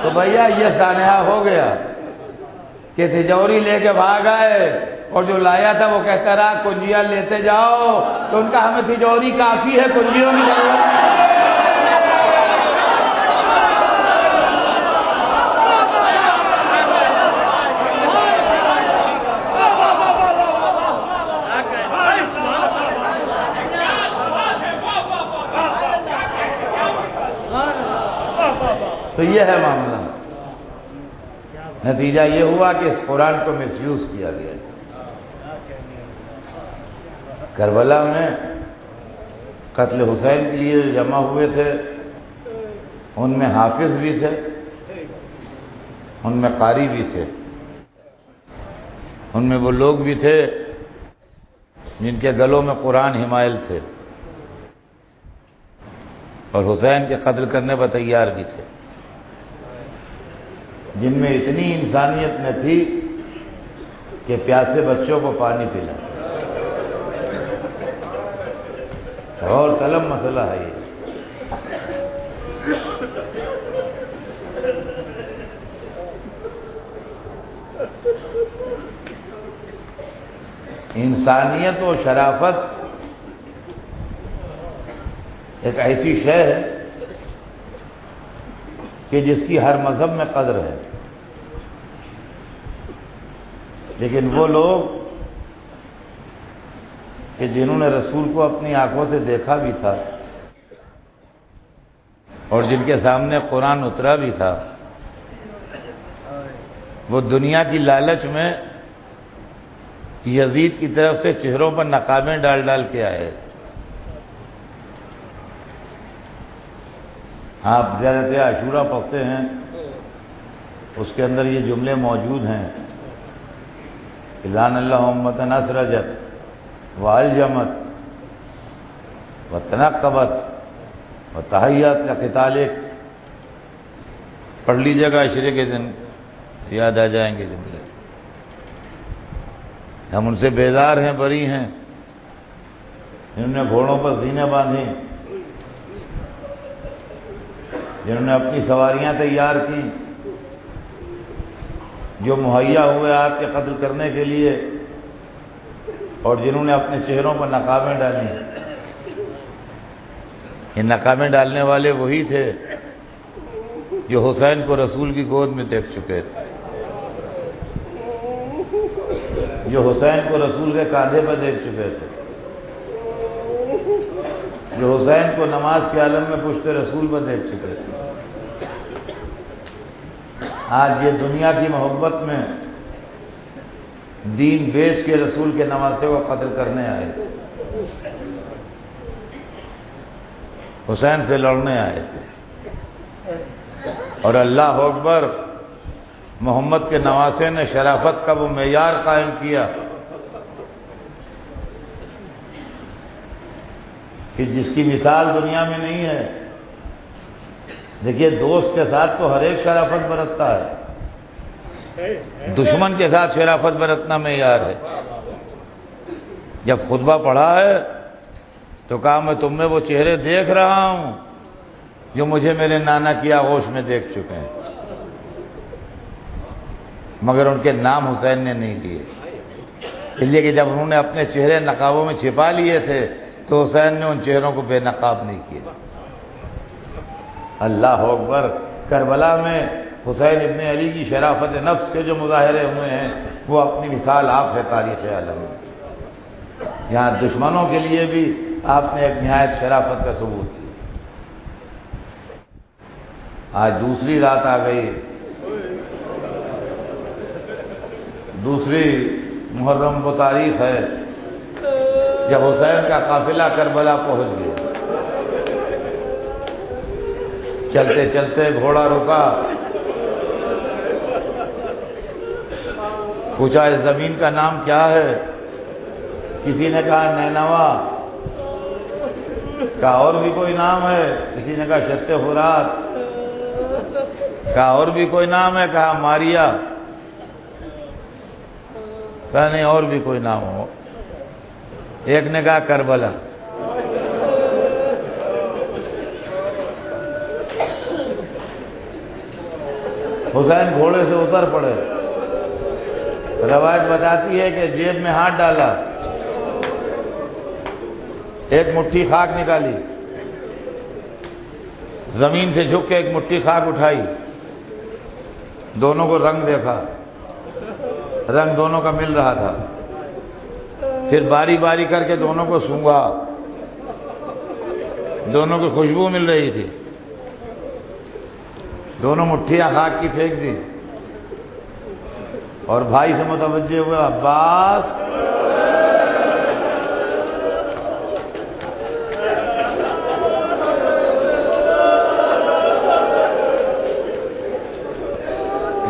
تو بھیا یہ سانحہ ہو گیا کہ تجوری لے کے بھاگ آئے، اور جو لایا تھا وہ کہتا رہا کنجیاں لیتے جاؤ، تو ان کا ہمیں تجوری کافی ہے، کنجیوں کی ضرورت نہیں۔ تو یہ ہے معاملہ۔ نتیجہ یہ ہوا کہ اس قرآن کو مس یوز کیا گیا۔ کربلا میں قتل حسین کے لیے جو جمع ہوئے تھے ان میں حافظ بھی تھے، ان میں قاری بھی تھے، ان میں وہ لوگ بھی تھے جن کے گلوں میں قرآن حمائل تھے، اور حسین کے قتل کرنے پر تیار بھی تھے، جن میں اتنی انسانیت نہ تھی کہ پیاسے بچوں کو پانی پلا۔ اور طلب مسئلہ ہے یہ۔ انسانیت و شرافت ایک ایسی شے ہے کہ جس کی ہر مذہب میں قدر ہے، لیکن وہ لوگ کہ جنہوں نے رسول کو اپنی آنکھوں سے دیکھا بھی تھا اور جن کے سامنے قرآن اترا بھی تھا، وہ دنیا کی لالچ میں یزید کی طرف سے چہروں پر نقابیں ڈال ڈال کے آئے۔ آپ زیارت عاشورہ پڑھتے ہیں، اس کے اندر یہ جملے موجود ہیں کہ لعن اللہ امۃ اسرجت والجمت وتنقبت وتحیت لقتالک۔ پڑھ لیجیے گا، عشرے کے دن یاد آ جائیں گے جملے۔ ہم ان سے بیزار ہیں، بری ہیں، جنہوں نے گھوڑوں پر سینے باندھی، جنہوں نے اپنی سواریاں تیار کی، جو مہیا ہوئے آپ کے قتل کرنے کے لیے، اور جنہوں نے اپنے چہروں پر نقابیں ڈالی۔ یہ نقابیں ڈالنے والے وہی تھے جو حسین کو رسول کی گود میں دیکھ چکے تھے، جو حسین کو رسول کے کاندھے پر دیکھ چکے تھے، جو حسین کو نماز کے عالم میں پشت رسول پر دیکھ چکے تھے۔ آج یہ دنیا کی محبت میں دین بیچ کے رسول کے نواسے کو قتل کرنے آئے، حسین سے لڑنے آئے تھے، اور اللہ اکبر، محمد کے نواسے نے شرافت کا وہ معیار قائم کیا کہ جس کی مثال دنیا میں نہیں ہے۔ دیکھیے، دوست کے ساتھ تو ہر ایک شرافت برتتا ہے، دشمن کے ساتھ شرافت برتنا معیار ہے۔ جب خطبہ پڑھا ہے تو کہا میں تم میں وہ چہرے دیکھ رہا ہوں جو مجھے میرے نانا کی آغوش میں دیکھ چکے ہیں، مگر ان کے نام حسین نے نہیں لیے، اس لیے کہ جب انہوں نے اپنے چہرے نقابوں میں چھپا لیے تھے تو حسین نے ان چہروں کو بے نقاب نہیں کیا۔ اللہ اکبر، کربلا میں حسین ابن علی کی شرافت نفس کے جو مظاہرے ہوئے ہیں وہ اپنی مثال آپ ہے تاریخ عالم میں۔ یہاں دشمنوں کے لیے بھی آپ نے ایک نہایت شرافت کا ثبوت کیا۔ آج دوسری رات آ گئی، دوسری محرم وہ تاریخ ہے جب حسین کا قافلہ کربلا پہنچ گیا۔ چلتے چلتے گھوڑا رکا، پوچھا اس زمین کا نام کیا ہے؟ کسی نے کہا نینوا، کہا اور بھی کوئی نام ہے؟ کسی نے کہا شت فرات، کہا اور بھی کوئی نام ہے؟ کہا ماریا، کہا نہیں اور بھی کوئی نام ہو۔ ایک نے کہا کربلا۔ حسین گھوڑے سے اتر پڑے، روایت بتاتی ہے کہ جیب میں ہاتھ ڈالا، ایک مٹھی خاک نکالی، زمین سے جھک کے ایک مٹھی خاک اٹھائی، دونوں کو رنگ دیکھا، رنگ دونوں کا مل رہا تھا، پھر باری باری کر کے دونوں کو سونگھا، دونوں کی خوشبو مل رہی تھی، دونوں مٹھیاں خاک کی پھینک دی اور بھائی سے متوجہ ہوئے، عباس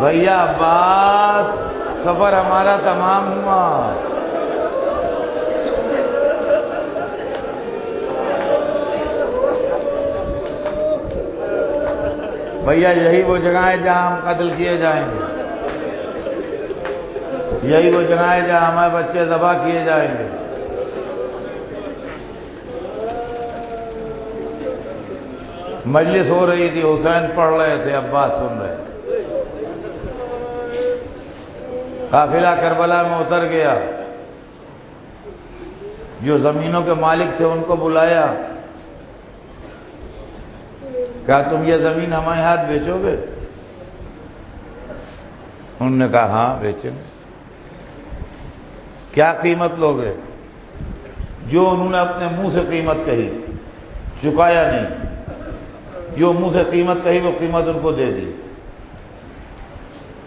بھیا، عباس سفر ہمارا تمام ہوا۔ بھیا یہی وہ جگہ ہے جہاں ہم قتل کیے جائیں گے، یہی وہ جگہ ہے جہاں ہمارے بچے ذبح کیے جائیں گے۔ مجلس ہو رہی تھی، حسین پڑھ رہے تھے، عباس سن رہے تھے۔ قافلہ کربلا میں اتر گیا، جو زمینوں کے مالک تھے ان کو بلایا، کہا تم یہ زمین ہمارے ہاتھ بیچو گے؟ انہوں نے کہا ہاں بیچیں گے۔ کیا قیمت لوگے؟ جو انہوں نے اپنے منہ سے قیمت کہی، چکایا نہیں، جو منہ سے قیمت کہی وہ قیمت ان کو دے دی،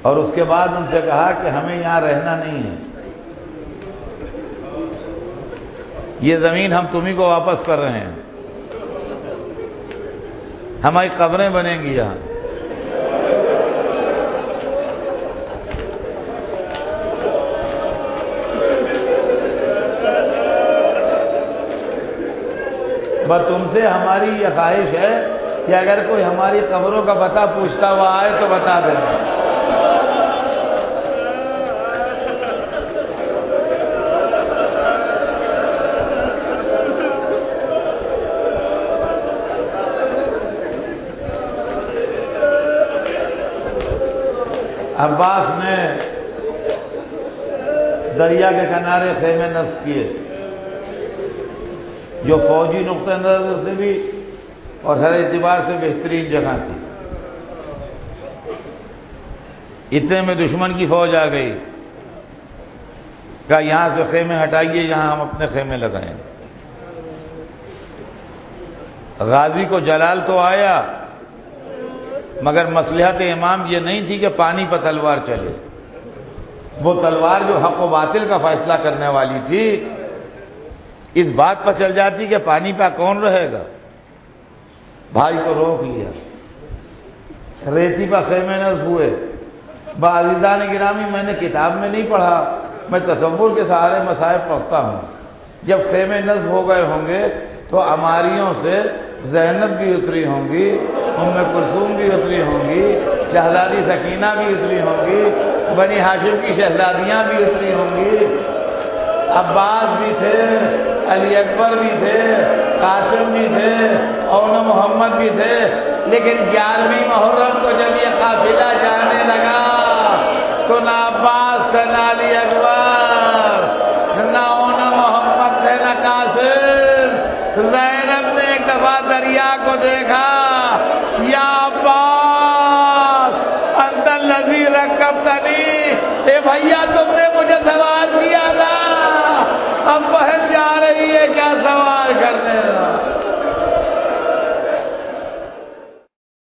اور اس کے بعد ان سے کہا کہ ہمیں یہاں رہنا نہیں ہے، یہ زمین ہم تمہیں کو واپس کر رہے ہیں، ہماری قبریں بنیں گی یہاں۔ بس تم سے ہماری یہ خواہش ہے کہ اگر کوئی ہماری قبروں کا پتہ پوچھتا ہوا آئے تو بتا دینا۔ عباس نے دریا کے کنارے خیمے نصب کیے، جو فوجی نقطہ نظر سے بھی اور ہر اعتبار سے بہترین جگہ تھی۔ اتنے میں دشمن کی فوج آ گئی، کہا یہاں سے خیمے ہٹائیے، یہاں ہم اپنے خیمے لگائیں گے۔ غازی کو جلال تو آیا مگر مصلحت امام یہ نہیں تھی کہ پانی پر تلوار چلے، وہ تلوار جو حق و باطل کا فیصلہ کرنے والی تھی اس بات پر چل جاتی کہ پانی پہ کون رہے گا۔ بھائی کو روک لیا، ریتی پر خیمے نصب ہوئے۔ عزیزان گرامی، میں نے کتاب میں نہیں پڑھا، میں تصور کے سہارے مصائب پڑھتا ہوں۔ جب خیمے نصب ہو گئے ہوں گے تو عماریوں سے زینب بھی اتری ہوں گی، ام کلثوم بھی اتری ہوں گی، شہزادی سکینہ بھی اتری ہوں گی، بنی ہاشم کی شہزادیاں بھی اتری ہوں گی، عباس بھی تھے، علی اکبر بھی تھے، قاسم بھی تھے، اون محمد بھی تھے۔ لیکن 11ویں محرم کو جب یہ قافلہ جانے لگا تو نہ عباس تھے، نہ علی اکبر، نہ اون محمد تھے، نہ قاسم۔ زینب نے ایک دفعہ دریا کو دیکھا، یا عباس انت الذی رکبتنی، اے بھیا تم نے